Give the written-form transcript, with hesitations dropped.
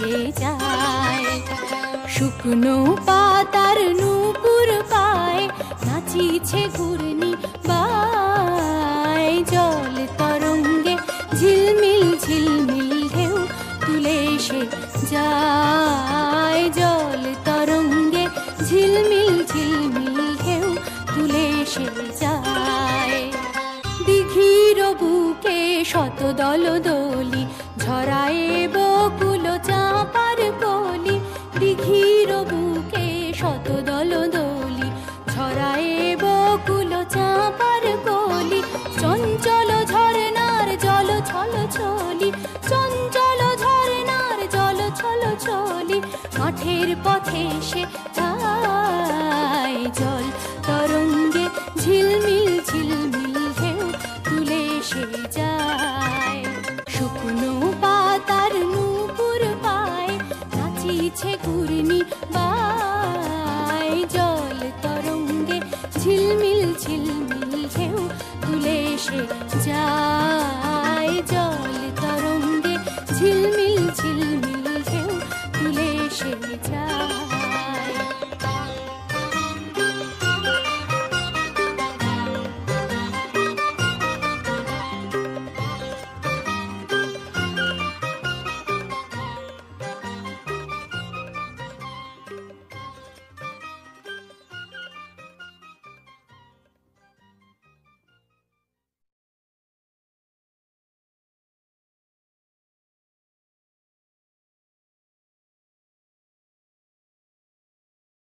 ভেসে যায়। শুকনো পাতার নূপুর পায় নাচিছে ঘূর্ণি বায়। জল তরঙ্গে ঝিলমিল ঝিলমিল ঢেউ তুলে এসে যায়। জল তরঙ্গে ঝিলমিল ঝিলমিল ঢেউ তুলে এসে যায়। দিঘির বুকে শত দল দলি ঝরায় বকুল চাঁপার কলি। দিঘির বুকে শত দল দলি ঝরায় বকুল চাঁপার কলি। চঞ্চল ঝরনার জল ছল ছলি, চঞ্চল ঝরনার জল ছল ছলি। মাঠের পথে সে যায়। জল তরঙ্গে ঝিলমিল ঝিলমিল ঢেউ তুলে এসে যায়। শুকনো পাতার নূপুর পায় নাচিছে ঘূর্ণি বায়। জল তরঙ্গে ঝিলমিল ঝিলমিল ঢেউ তুলে এসে যায়। জল তরঙ্গে ঝিলমিল